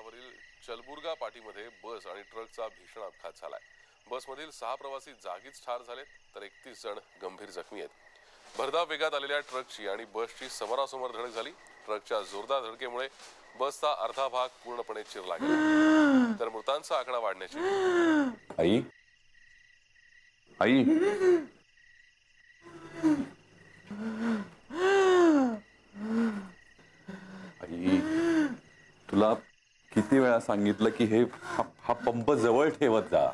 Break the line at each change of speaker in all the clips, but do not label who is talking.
मार्गावरील चलबुर्गा पाटीमध्ये बस आणि ट्रकचा भीषण अपघात झालाय. बसमधील 6 प्रवासी जागीच ठार झालेत तर 31 जण गंभीर जखमी आहेत. भरधाव वेगात आलेल्या ट्रकची आणि बसची समोरासमोर धडक झाली. ट्रकच्या जोरदार धडकेमुळे बसचा अर्धा भाग पूर्णपणे चिरला गेला तर मृतांचा आकडा वाढण्याची
आई आई आई तुला किती वेळा सांगितलं की हा पंप जवळ ठेवत जा.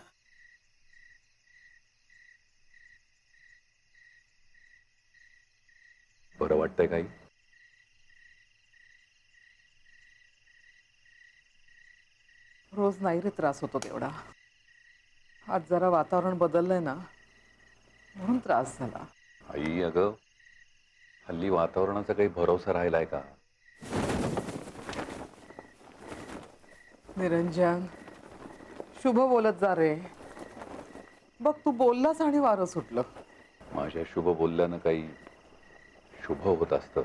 बरं वाटतंय काही?
रोज नाही रे त्रास होतो तेवढा. आज जरा वातावरण बदललंय ना म्हणून त्रास झाला.
आई अगं हल्ली वातावरणाचा काही भरोसा राहिलाय का?
निरंजन शुभ बोलत जा रे. बघ तू बोललास आणि वारं सुटलं.
माझ्या शुभ बोलल्यानं काही शुभ होत असतं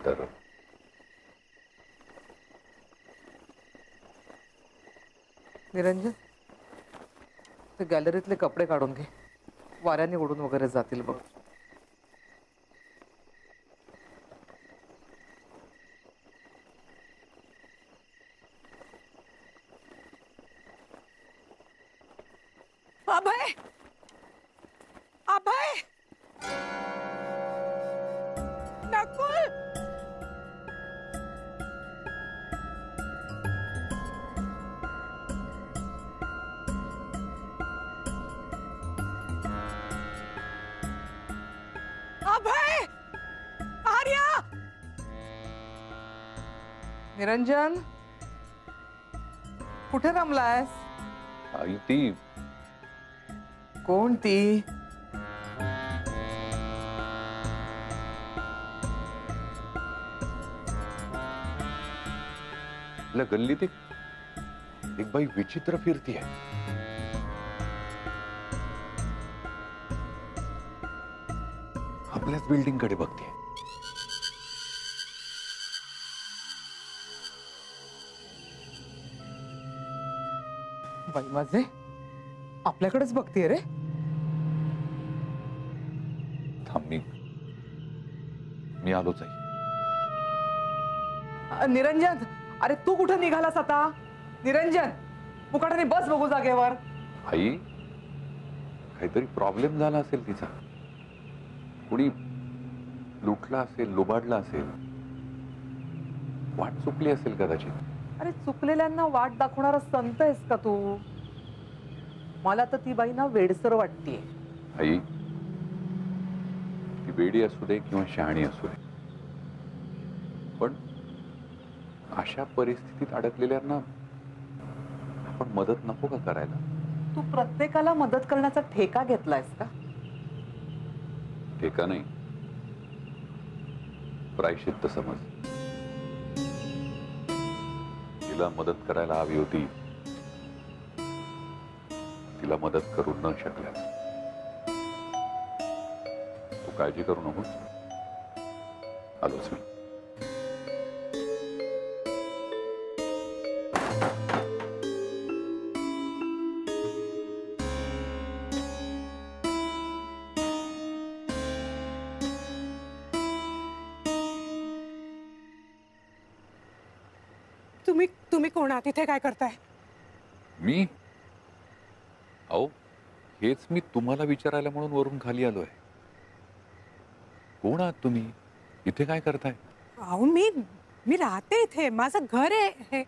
तर
निरंजन ते गॅलरीतले कपडे काढून घे. वाऱ्याने उडून वगैरे जातील बघ.
अभय अभय नकुल अभय आर्या
निरंजन कुठे रमलायस?
आई ती
कोण ती?
आपल्या गल्लीत एक बाई विचित्र फिरतीये. आपल्याच बिल्डिंग कडे बघते.
बाई माझे आपल्याकडेच बघतीये रे.
थांब मी आलोच आहे.
निरंजन अरे तू कुठे निघालास आता? निरंजन मुकाटाने बस बघू जागेवर.
आई काहीतरी प्रॉब्लेम झाला असेल तिचा. कुणी लुटला असेल, लुबाडला असेल, वाट चुकली असेल कदाचित.
अरे चुकलेल्यांना वाट दाखवणारा संत आहेस का तू? मला तर ती बाई ना वेडसर वाटतीये.
आई ती वेडी असू दे किंवा शहाणी असू दे पण अशा परिस्थितीत अडकलेल्यांना आपण मदत नको का करायला?
तू प्रत्येकाला मदत करण्याचा ठेका घेतलायस का?
ठेका नाही, प्रायश्चित्त समज. तिला मदत करायला हवी होती, तिला मदत करू न शकल्यास. तू काळजी करू नकोस, आलोच मी.
तुम्ही कोण आहात? इथे काय करताय?
मी अहो हेच मी तुम्हाला विचारायला म्हणून वरून खाली आलोय. कोण आहात तुम्ही? इथे काय करताय?
अहो मी राहते इथे, माझं घर आहे हे.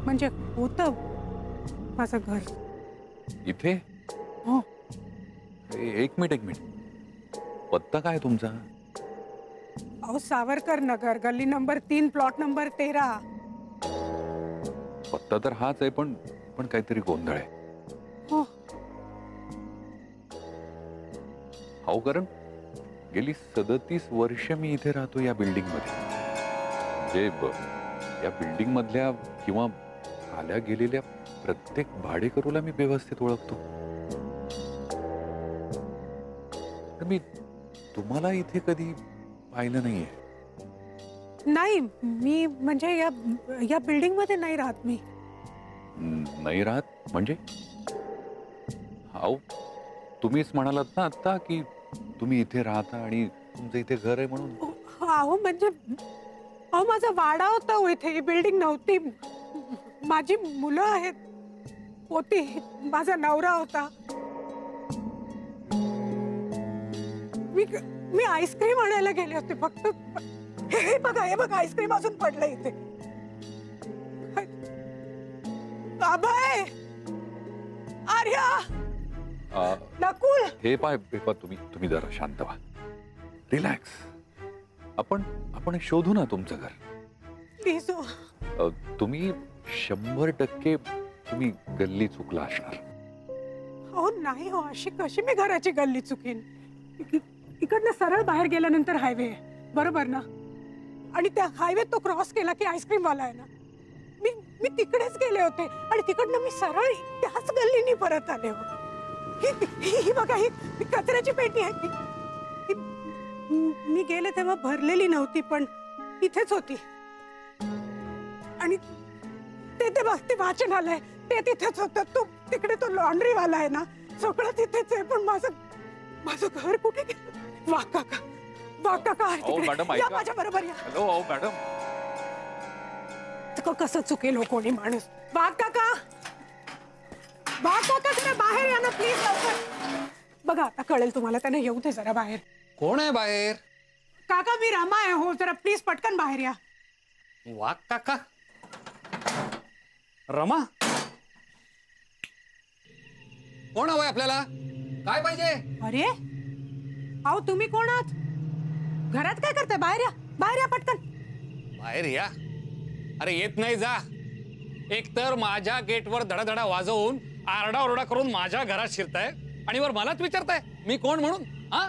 म्हणजे होतं माझं घर
इथे.
हो.
एक मिनिट पत्ता काय तुमचा?
अहो सावरकर नगर, गल्ली नंबर 3, प्लॉट नंबर 13.
पत्ता तर हाच आहे पण काहीतरी गोंधळ आहे.
हो.
हो कारण गेली 37 वर्ष मी इथे राहतो या बिल्डिंग मध्ये. म्हणजे या बिल्डिंग मधल्या किंवा आल्या गेलेल्या प्रत्येक भाडेकरूला मी व्यवस्थित ओळखतो. तर मी तुम्हाला इथे कधी पाहिलं नाहीये.
नाही, मी म्हणजे या बिल्डिंग मध्ये नाही राहत मी.
नाही राहत म्हणजे? अहो तुम्हीच म्हणालात ना आता की तुम्ही इथे राहता आणि तुमचं इथे घर आहे म्हणून.
अहो म्हणजे माझा वाडा होता हो इथे, ही बिल्डिंग नव्हती. माझी मुलं आहेत, होती, माझा नवरा होता. मी आईस्क्रीम आणायला गेले होते फक्त. हे बघा आईस्क्रीम अजून पडलं इथे. अभय, आर्या, नकुल.
हे पाय तुम्ही जरा शांत व्हा, रिलॅक्स. आपण शोधू ना तुमचं घर.
प्लीज.
तुम्ही 100% तुम्ही गल्ली चुकला असणार.
हो नाही हो, अशी कशी मी घराची गल्ली चुकीन? इकडनं सरळ बाहेर गेल्यानंतर हायवे आहे, बरोबर ना? आणि त्या हायवे तो क्रॉस केला की आईस्क्रीम वाला आहे ना. मी तिकडेच गेले होते आणि तिकडनं मी सरळ त्याच गल्लीने परत आले हो. ही बघा, ही कचऱ्याची पेटी आहे. मी गेले तेव्हा भरलेली नव्हती, पण इथेच होती. आणि ते वाचनालय ते तिथेच होतं. तिकडे तो लॉन्ड्री वाला आहे ना, सगळं तिथेच आहे. पण माझं घर कुठे गेलं? वाघ काका आहे तिकडे. या माझ्या बरोबर या.
Hello madam.
कसं चुकेल हो कोणी माणूस? वाघ काका जरा बाहेर या ना प्लीज, लवकर. बघा आता कळेल तुम्हाला, त्याने येऊ दे जरा बाहेर.
कोण आहे बाहेर?
काका मी रमा आहे हो, जरा प्लीज पटकन बाहेर या.
वाघ काका? रमा? कोण हवंय आपल्याला? काय पाहिजे?
अरे अहो तुम्ही कोण आहात? घरात काय करताय? बाहेर या पटकन.
बाहेर या? अरे येत नाही, जा. एकतर माझ्या गेटवर धडाधडा वाजवून आरडाओरडा करून माझ्या घरात शिरताय आणि वर मलाच विचारताय मी कोण म्हणून, हा?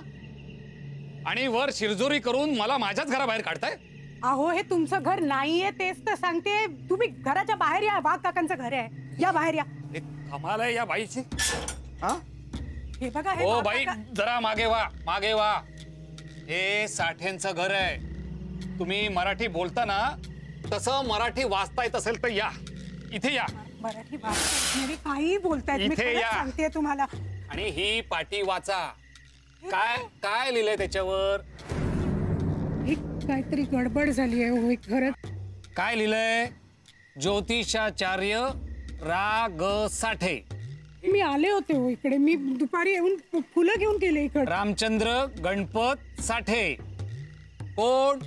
आणि वर शिरजोरी करून मला माझ्याच घराबाहेर काढताय.
अहो हे तुमचं घर नाहीये, तेच तर सांगते. तुम्ही घराच्या बाहेर या. वाघ काकांचं घर आहे, या बाहेर या.
हे कमाल आहे या बाईची. हा?
हे बघा, हे
ओ
वाघ
बाई,
काका-
जरा मागे वा. हे साठेंचं घर आहे. तुम्ही मराठी बोलता ना, तसं मराठी वाचता येत असेल तर या, इथे या.
मराठी भाषा काही बोलतायत, मी
इथे
खरंच
या.
सांगते तुम्हाला.
आणि ही पाटी वाचा. काय लिहिलंय त्याच्यावर?
काहीतरी गडबड झाली आहे हो खरंच.
काय लिहिलंय? ज्योतिषाचार्य रा ग साठे.
मी आले होते हो इकडे, मी दुपारी येऊन फुलं घेऊन गेले इकडे.
रामचंद्र गणपत साठे. कोण?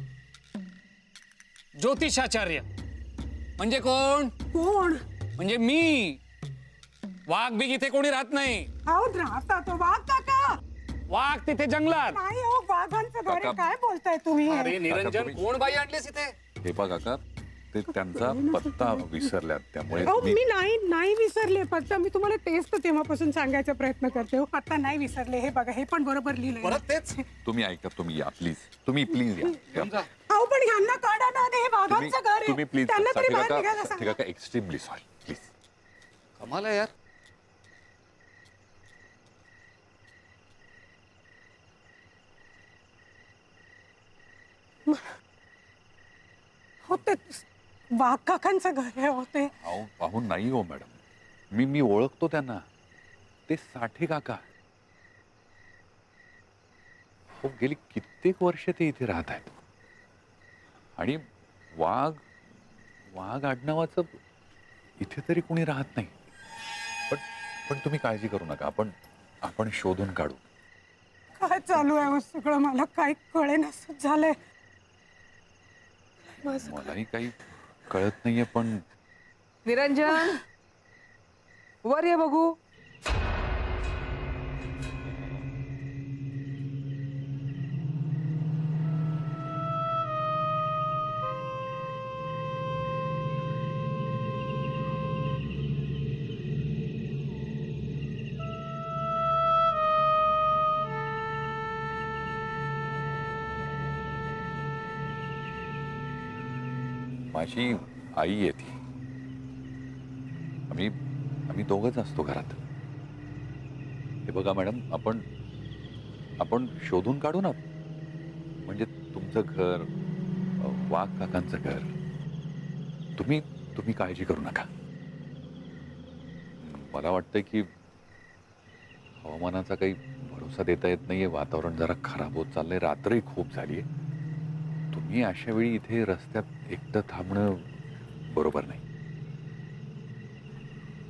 ज्योतिषाचार्य म्हणजे कोण?
कोण?
म्हणजे मी. वाघ बिग इथे कोणी राहत नाही.
अहो राहता तो वाघ काका.
वाघ तिथे जंगलात.
नाही हो, वाघांचं घर आहे.
काका.
काय बोलताय तुम्ही?
अरे निरंजन, कोण बाई आणलीस इथे?
हे बघा काका, ते त्यांचा पत्ता विसरल्यात, त्यामुळे
अहो
मी-
मी नाही विसरले पत्ता. मी तुम्हाला तेच तर तेव्हापासून सांगायचा प्रयत्न करते हो. पत्ता नाही विसरले. हे बघा, हे पण बरोबर लिहिलंय.
परत तेच?
तुम्ही ऐका, तुम्ही या प्लीज. तुम्ही प्लीज या.
अहो पण ह्यांना काढा ना, हे वाघांचं घर
तुम्ही
आहे.
प्लीज
त्यांना तरी बाहेर निघायला
साठी
सांगा.
काका एक्स्ट्रीमली सॉरी प्लीज.
कमाल आहे यार.
हो ते वाघ काकांचं घर आहे होते.
अहो नाही हो मॅडम, मी ओळखतो त्यांना. ते साठे काका. हो गेली कित्येक वर्ष ते इथे राहत आहेत. आणि वाघ आडनावाचं इथे तरी कोणी राहत नाही. पण तुम्ही काळजी करू नका, आपण शोधून काढू.
काय चालू आहे हो सगळं, मला काही कळेनासं झालंय.
मलाही काही कळत नाहीये. पण
निरंजन, वर ये बघू.
माझी आई आहे ती. आम्ही दोघंच असतो घरात. हे बघा मॅडम, आपण शोधून काढू ना. म्हणजे तुमचं घर, वाघ काकांचं घर. तुम्ही तुम्ही काळजी करू नका. मला वाटतंय की हवामानाचा काही भरोसा देता येत नाहीये. वातावरण जरा खराब होत चाललंय. रात्रही खूप झालीये. तुम्ही अशा वेळी इथे रस्त्यात एकटं थांबणं बरोबर नाही.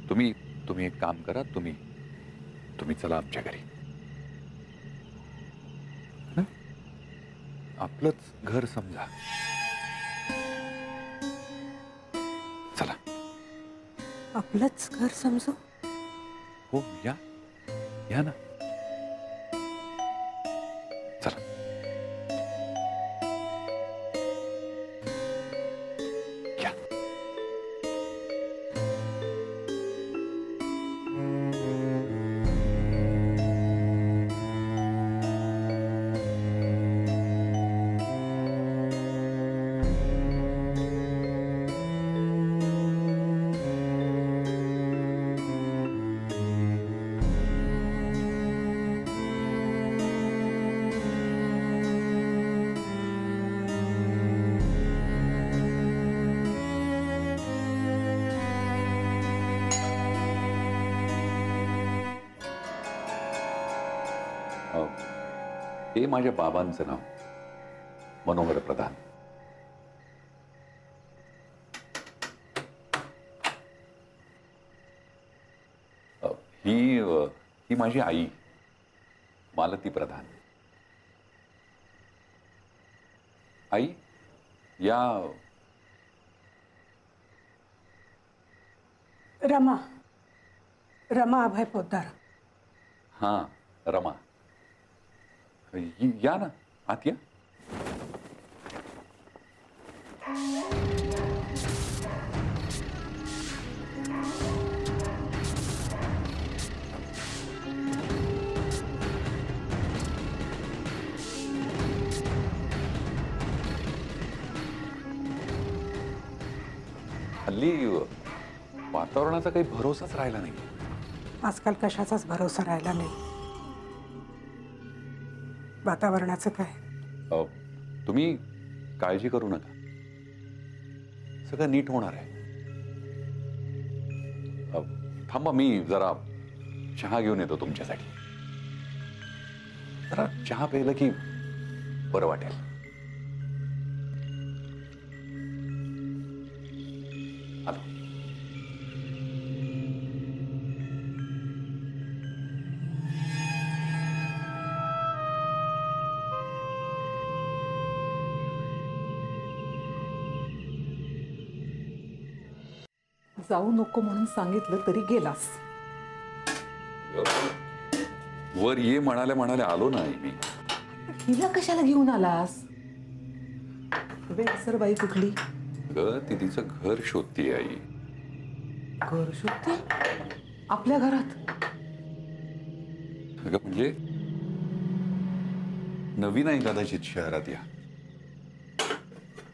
तुम्ही तुम्ही एक काम करा. तुम्ही तुम्ही चला आमच्या घरी. हं? आपलंच घर समजा. चला.
आपलंच घर समजू.
हो या या ना. चला. या. हे माझ्या बाबांचं नाव मनोहर प्रधान. ही माझी आई मालती प्रधान. आई या.
रमा रमा अभय पोद्दार.
हां रमा. या ना आत या. हल्ली वातावरणाचा काही भरोसाच राहिला नाही.
आजकाल कशाचाच भरोसा राहिला नाही. वातावरणाचं काय.
तुम्ही काळजी करू नका. सगळं नीट होणार आहे. थांबा मी जरा चहा घेऊन येतो तुमच्यासाठी. जरा चहा प्यायला की बरं वाटेल. आलो.
जाऊ नको म्हणून सांगितलं तरी गेलास.
वर ये म्हणाल्या म्हणाल्या आलो नाही मी.
हिला कशाला घेऊन आलास. वेळसर कुठली.
ती तिचं घर शोधतीये आई.
घर शोधते आपल्या घरात.
अगं म्हणजे नवीन आहे कदाचित शहरात. या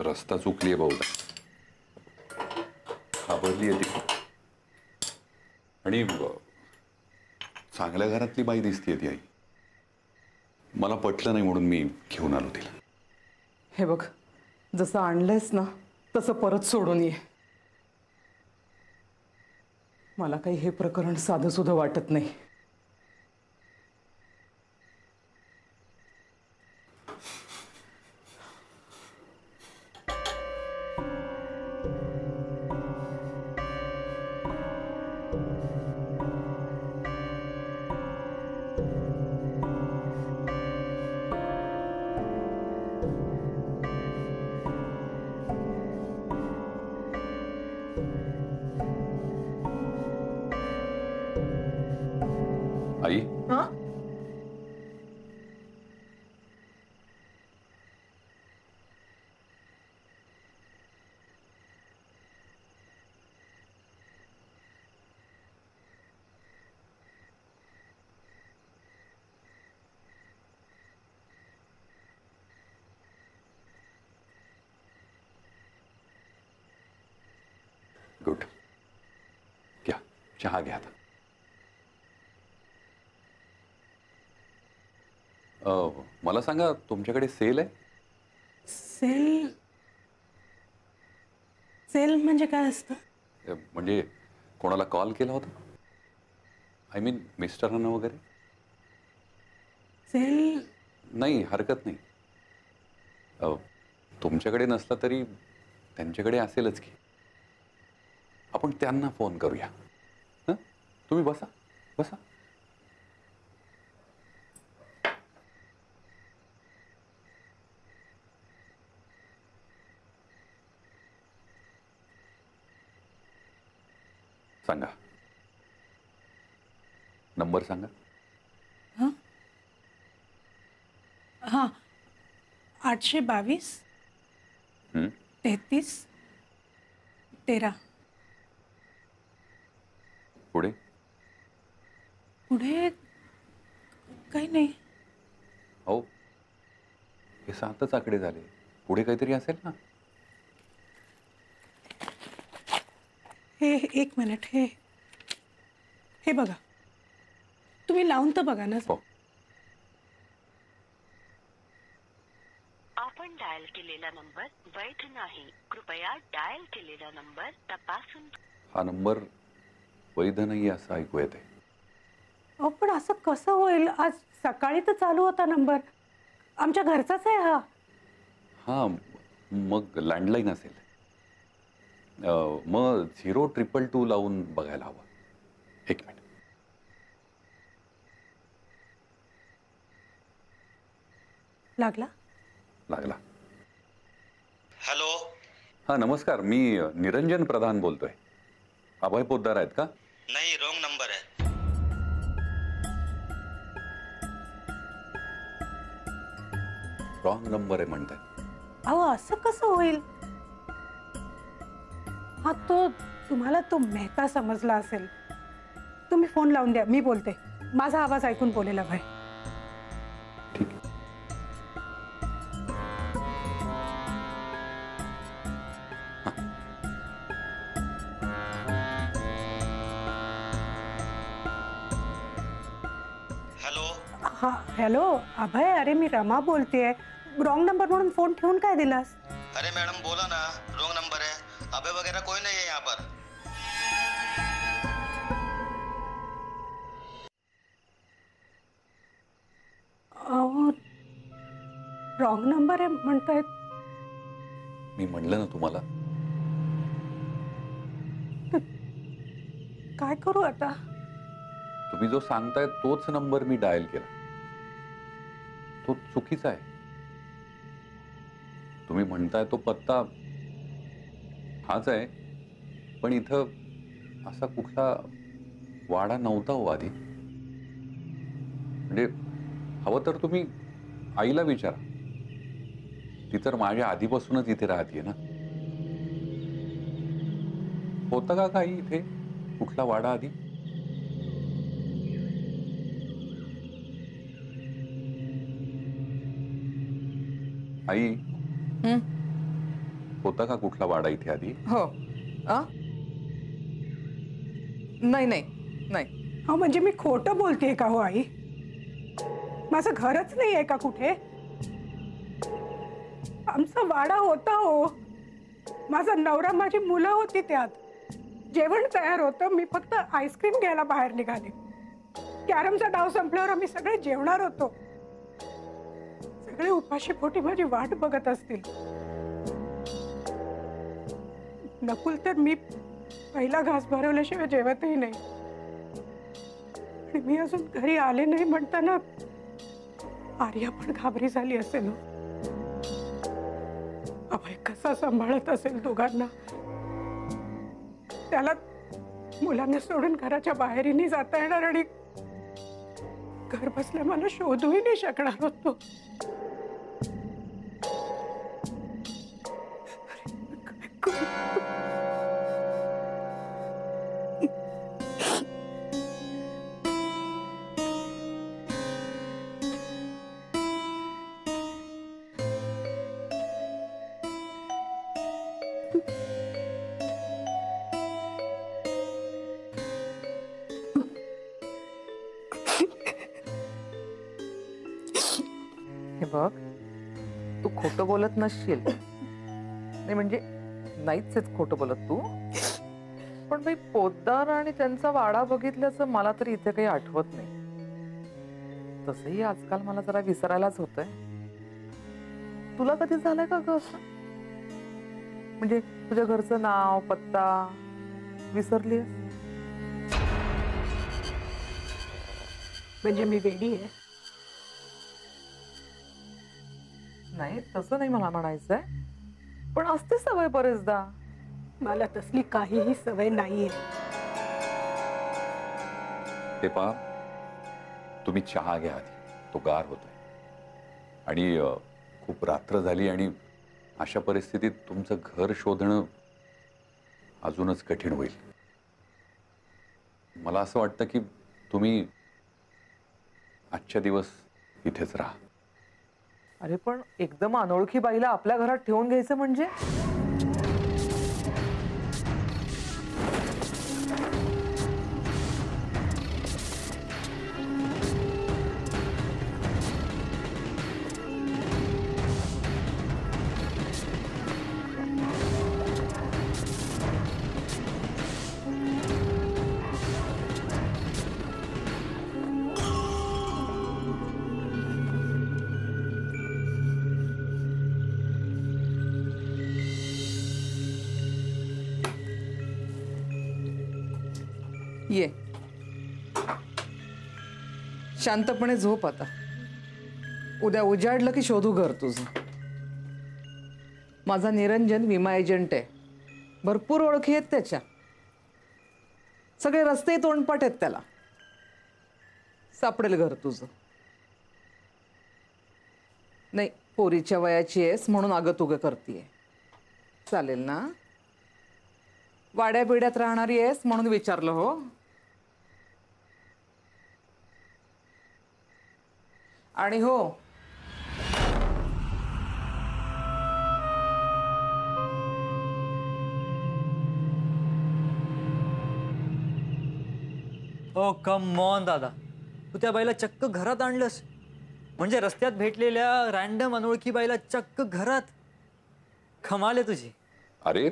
रस्ता चुकलीये बहुधा. घाबरली आहे ती. आणि चांगल्या घरातली बाई दिसतीये ती आई. मला पटलं नाही म्हणून मी घेऊन आलो तिला.
हे बघ जसं आणलंयस ना तसं परत सोडून ये. मला काही हे प्रकरण साधं सुद्धा वाटत नाही.
आई गुड. घ्या चहा घ्या आता. मला सांगा तुमच्याकडे सेल आहे.
सेल सेल म्हणजे काय असतं?
म्हणजे कोणाला कॉल केला होता? आय मीन मिस्टरांना वगैरे?
सेल
नाही, हरकत नाही. तुमच्याकडे नसला तरी त्यांच्याकडे असेलच की. आपण त्यांना फोन करूया. हं? तुम्ही बसा बसा. सांगा, नंबर सांगा.
हां 822
हं?
33 13.
पुढे?
पुढे काही नाही.
हो, हे 7च आकडे झाले. पुढे काहीतरी असेल ना.
हे 1 मिनिट, हे बघा, तुम्ही लावून तर बघा ना.
हो.
आपण डायल केलेला नंबर वैध नाही. कृपया डायल केलेला नंबर तपासून.
हा नंबर वैध नाही असं ऐकू येते.
अहो पण असं कसं होईल? आज सकाळी तर चालू होता नंबर. आमच्या घरचाच आहे हा.
हां, मग लँडलाईन असेल. मग 022 लावून बघायला हवं. 1 मिनिट.
लागला?
लागला.
हॅलो.
हां, नमस्कार. मी निरंजन प्रधान बोलतोय. अभय पोद्दार आहेत का?
नाही, रॉंग नंबर आहे.
रॉंग नंबर आहे म्हणताय?
अहो असं कसं होईल? हा तो तुम्हाला तो मेहता समजला असेल. तुम्ही फोन लावून द्या, मी बोलते. माझा आवाज ऐकून बोलेला भाई.
ठीक आहे.
हॅलो.
हा हॅलो अभय, अरे मी रमा बोलतेय. रॉंग नंबर म्हणून फोन ठेवून काय दिलास?
अरे मैडम बोला ना, रॉंग नंबर है. अबे वगैरह कोई नहीं है यहाँ पर.
अहो रॉंग नंबर आहे म्हणतायत.
मी म्हणलं ना तुम्हाला.
काय करू आता?
तुम्ही जो सांगताय तोच नंबर मी डायल केला. तो चुकीचा आहे. तुम्ही म्हणताय तो पत्ता हाच आहे, पण इथं असा कुठला वाडा नव्हता हो आधी. म्हणजे हवं तर तुम्ही आईला विचारा. ती तर माझ्या आधीपासूनच इथे राहतीये ना. होता का काही इथे कुठला वाडा आधी? आई, होता का कुठला वाडा इथे आधी?
हो. नाही नाही नाही.
अहो म्हणजे मी खोटं बोलतेय का हो आई? माझं घरच नाही आहे का कुठे? आमचा वाडा होता हो. माझा नवरा, माझी मुलं होती त्यात. जेवण तयार होतं. मी फक्त आईस्क्रीम घ्यायला बाहेर निघाले. कॅरमचा डाव संपल्यावर आम्ही सगळे जेवणार होतो. सगळे उपाशी पोटी माझी वाट बघत असतील. नकुल तर मी पहिला घास भरवल्याशिवाय जेवतही नाही. आणि मी अजून घरी आले नाही म्हणताना आर्या पण घाबरी झाली असेल. अभय कसा सांभाळत असेल दोघांना. त्याला मुलांना सोडून घराच्या बाहेरही जाता येणार आणि घर बसल्या मला शोधूही नाही शकणार होतो. काय करू?
हे बघ, तू खोटं बोलत नसशील. नाही म्हणजे नाहीच आहेत खोटं बोलत तू. पण बाई पोद्दार आणि त्यांचा वाडा बघितल्याचं मला तरी इथे काही आठवत नाही. तसंही आजकाल मला जरा विसरायलाच होतंय. तुला कधी झालंय का ग असं? म्हणजे तुझ्या घरचं नाव पत्ता विसरलीस?
म्हणजे मी वेडी आहे?
नाही तसं नाही मला म्हणायचंय, पण असते सवय बरेचदा.
मला तसली काहीही सवय नाहीये.
ते पहा, तुम्ही चहा घ्या आधी, तो गार होतोय. आणि खूप रात्र झाली आणि अशा परिस्थितीत तुमचं घर शोधणं अजूनच कठीण होईल. मला असं वाटतं की तुम्ही आजच्या दिवस इथेच राहा.
अरे पण एकदम अनोळखी बाईला आपल्या घरात ठेवून घ्यायचं म्हणजे? ये शांतपणे झोप आता. उद्या उजाडलं की शोधू घर तुझं. माझा निरंजन विमा एजंट आहे. भरपूर ओळखी आहेत त्याच्या. सगळे रस्ते तोंडपाठ आहेत त्याला. सापडेल घर तुझं. नाही पोरीच्या वयाची आहेस म्हणून अगं तुगं करतीये. चालेल ना? वाड्या बिड्यात राहणारी आहेस म्हणून विचारलं हो. आणि हो
ओ कम ऑन दादा, तू त्या बाईला चक्क घरात आणलंस. म्हणजे रस्त्यात भेटलेल्या रॅन्डम अनोळखी बाईला चक्क घरात. कमाल आहे तुझी.
अरे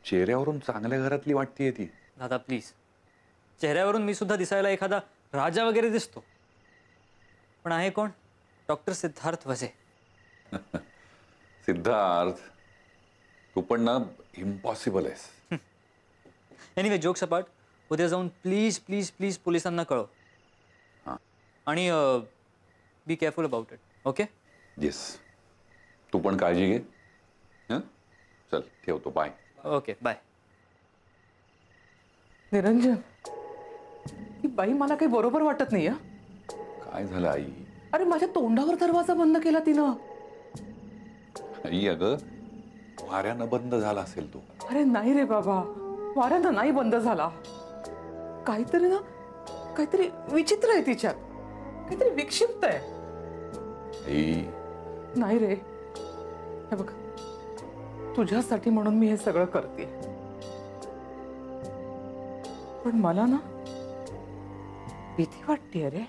चेहऱ्यावरून चांगल्या घरातली वाटतेय ती.
दादा प्लीज, चेहऱ्यावरून मी सुद्धा दिसायला एखादा राजा वगैरे दिसतो, पण आहे कोण? डॉक्टर सिद्धार्थ वझे.
सिद्धार्थ, तू पण ना इम्पॉसिबल आहेस.
एनिवे जोक्स अपार्ट, उद्या जाऊन प्लीज प्लीज प्लीज पोलिसांना कळव.
हां.
आणि be careful about it. Okay?
Yes. तू पण काळजी घे. हं? चल ठेवतो. बाय.
Okay bye.
निरंजन, ही बाई मला काही बरोबर वाटत नाही.
काय झालं आई?
अरे माझ्या तोंडावर दरवाजा बंद केला तिनं.
आई अगं, वाऱ्यानं बंद झाला असेल तो.
अरे नाही रे बाबा, वाऱ्यानं नाही बंद झाला. काहीतरी ना, काहीतरी विचित्र आहे तिच्यात. काहीतरी विक्षिप्त आहे.
आई
नाही रे, हे बघ, तुझ्यासाठी म्हणून मी हे सगळं करते. पण मला ना भीती वाटते रे.